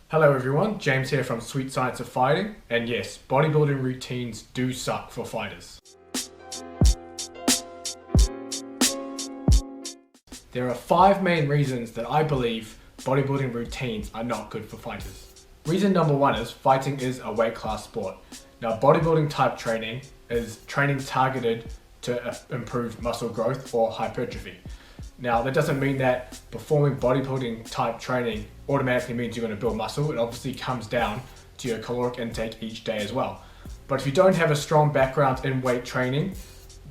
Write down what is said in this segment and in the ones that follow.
Hello everyone, James here from Sweet Science of Fighting, and yes, bodybuilding routines do suck for fighters. There are 5 main reasons that I believe bodybuilding routines are not good for fighters. Reason number 1 is fighting is a weight class sport. Now bodybuilding type training is training targeted to improve muscle growth or hypertrophy. Now that doesn't mean that performing bodybuilding type training automatically means you're going to build muscle. It obviously comes down to your caloric intake each day as well. But if you don't have a strong background in weight training,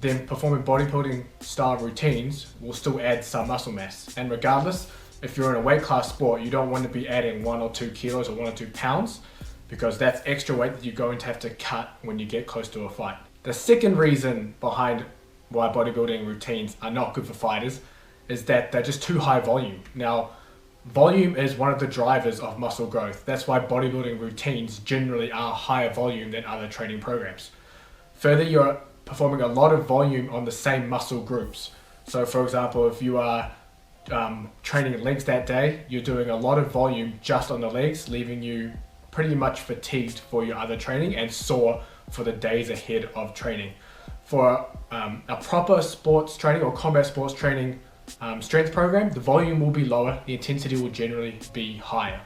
then performing bodybuilding style routines will still add some muscle mass. And regardless, if you're in a weight class sport, you don't want to be adding 1 or 2 kilos or 1 or 2 pounds, because that's extra weight that you're going to have to cut when you get close to a fight. The second reason behind why bodybuilding routines are not good for fighters is that they're just too high volume. Now, volume is one of the drivers of muscle growth. That's why bodybuilding routines generally are higher volume than other training programs. Further, you're performing a lot of volume on the same muscle groups. So for example, if you are training legs that day, you're doing a lot of volume just on the legs, leaving you pretty much fatigued for your other training and sore for the days ahead of training. For a proper sports training or combat sports training strength program, the volume will be lower, the intensity will generally be higher.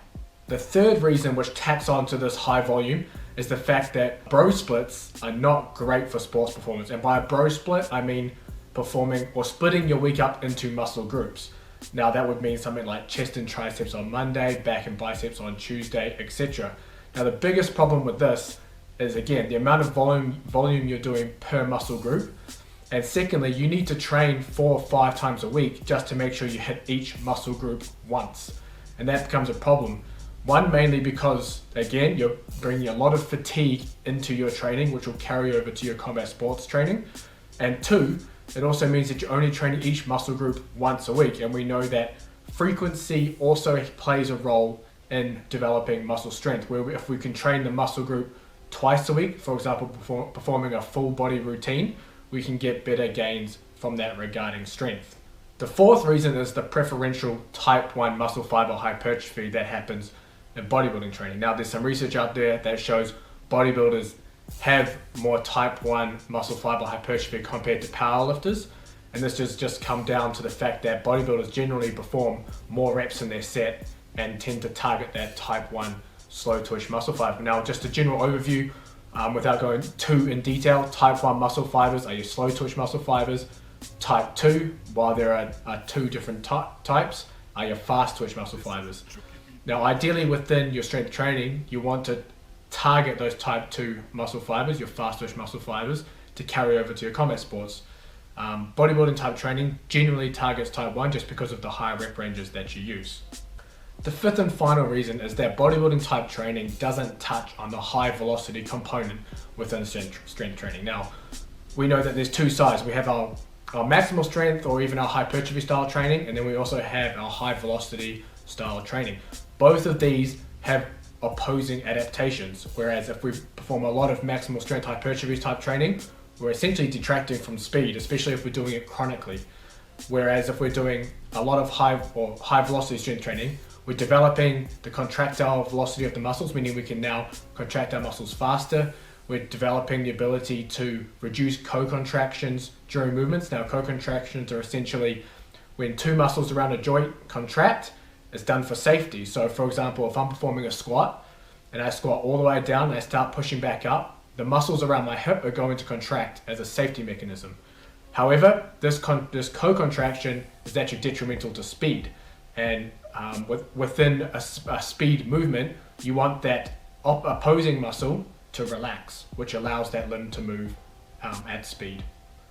The third reason which tacks on to this high volume is the fact that bro splits are not great for sports performance. And by a bro split, I mean performing or splitting your week up into muscle groups. Now that would mean something like chest and triceps on Monday, back and biceps on Tuesday, etc. Now the biggest problem with this is, again, the amount of volume you're doing per muscle group. And secondly, you need to train 4 or 5 times a week just to make sure you hit each muscle group once. And that becomes a problem. One, mainly because, again, you're bringing a lot of fatigue into your training, which will carry over to your combat sports training. And 2, it also means that you're only training each muscle group once a week. And we know that frequency also plays a role in developing muscle strength, where if we can train the muscle group twice a week, for example, performing a full body routine, we can get better gains from that regarding strength. The fourth reason is the preferential type 1 muscle fiber hypertrophy that happens in bodybuilding training. Now there's some research out there that shows bodybuilders have more type 1 muscle fiber hypertrophy compared to powerlifters, and this just come down to the fact that bodybuilders generally perform more reps in their set and tend to target that type 1 slow twitch muscle fiber. Now just a general overview, without going too in detail, type 1 muscle fibers are your slow twitch muscle fibers. Type 2, while there are 2 different types, are your fast twitch muscle fibers. Now ideally within your strength training, you want to target those type 2 muscle fibers, your fast twitch muscle fibers, to carry over to your combat sports. Bodybuilding type training generally targets type 1 just because of the higher rep ranges that you use. The fifth and final reason is that bodybuilding type training doesn't touch on the high velocity component within strength training. Now, we know that there's 2 sides. We have our maximal strength or even our hypertrophy style training, and then we also have our high velocity style training. Both of these have opposing adaptations, whereas if we perform a lot of maximal strength hypertrophy type training, we're essentially detracting from speed, especially if we're doing it chronically. Whereas if we're doing a lot of high velocity strength training, we're developing the contractile velocity of the muscles, meaning we can now contract our muscles faster. We're developing the ability to reduce co-contractions during movements. Now, co-contractions are essentially when 2 muscles around a joint contract. It's done for safety. So for example, if I'm performing a squat and I squat all the way down and I start pushing back up, the muscles around my hip are going to contract as a safety mechanism. However, this co-contraction is actually detrimental to speed. And within a speed movement, you want that opposing muscle to relax, which allows that limb to move at speed.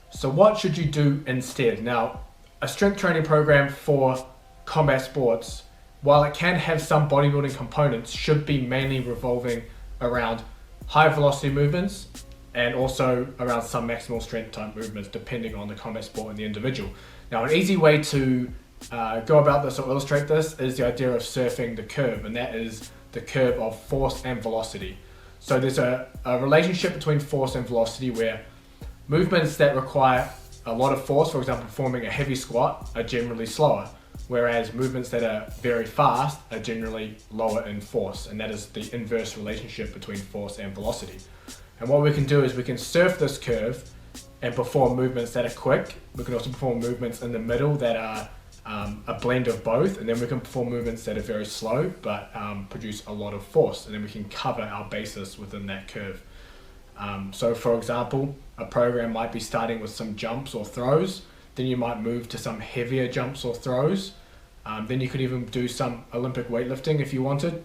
So what should you do instead? Now, a strength training program for combat sports, while it can have some bodybuilding components, should be mainly revolving around high velocity movements and also around some maximal strength type movements, depending on the combat sport and the individual. Now, an easy way to go about this or illustrate this is the idea of surfing the curve, and that is the curve of force and velocity. So there's a relationship between force and velocity where movements that require a lot of force, for example performing a heavy squat, are generally slower, whereas movements that are very fast are generally lower in force, and that is the inverse relationship between force and velocity. And what we can do is we can surf this curve and perform movements that are quick. We can also perform movements in the middle that are a blend of both, and then we can perform movements that are very slow but produce a lot of force, and then we can cover our basis within that curve. So for example, a program might be starting with some jumps or throws, then you might move to some heavier jumps or throws, then you could even do some Olympic weightlifting if you wanted,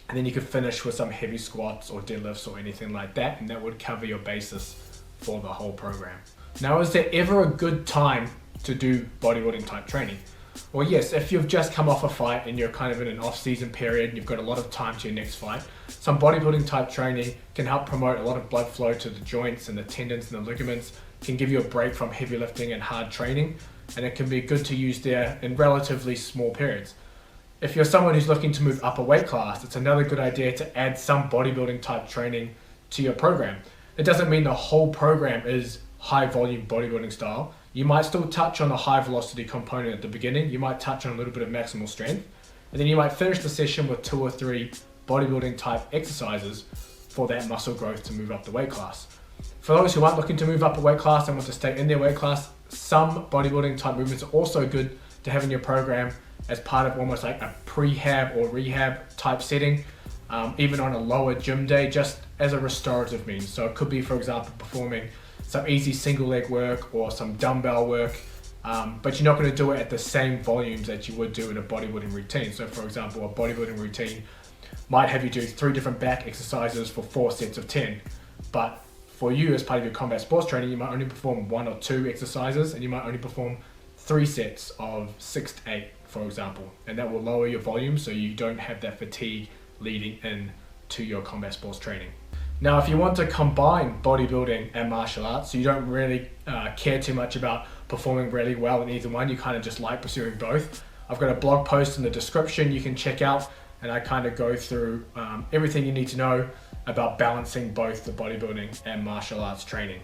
and then you could finish with some heavy squats or deadlifts or anything like that, and that would cover your basis for the whole program. Now, is there ever a good time to do bodybuilding type training? Well, yes, if you've just come off a fight and you're kind of in an off-season period and you've got a lot of time to your next fight, some bodybuilding type training can help promote a lot of blood flow to the joints and the tendons and the ligaments, can give you a break from heavy lifting and hard training, and it can be good to use there in relatively small periods. If you're someone who's looking to move up a weight class, it's another good idea to add some bodybuilding type training to your program. It doesn't mean the whole program is high volume bodybuilding style. You might still touch on the high velocity component at the beginning. You might touch on a little bit of maximal strength, and then you might finish the session with 2 or 3 bodybuilding type exercises for that muscle growth to move up the weight class. For those who aren't looking to move up a weight class and want to stay in their weight class, some bodybuilding type movements are also good to have in your program as part of almost like a prehab or rehab type setting, even on a lower gym day, just as a restorative means. So it could be, for example, performing some easy single leg work or some dumbbell work, but you're not going to do it at the same volumes that you would do in a bodybuilding routine. So for example, a bodybuilding routine might have you do 3 different back exercises for 4 sets of 10, but for you as part of your combat sports training, you might only perform 1 or 2 exercises, and you might only perform 3 sets of 6 to 8, for example, and that will lower your volume so you don't have that fatigue leading in to your combat sports training. Now, if you want to combine bodybuilding and martial arts, so you don't really care too much about performing really well in either one, you kind of just like pursuing both, I've got a blog post in the description you can check out, and I kind of go through everything you need to know about balancing both the bodybuilding and martial arts training.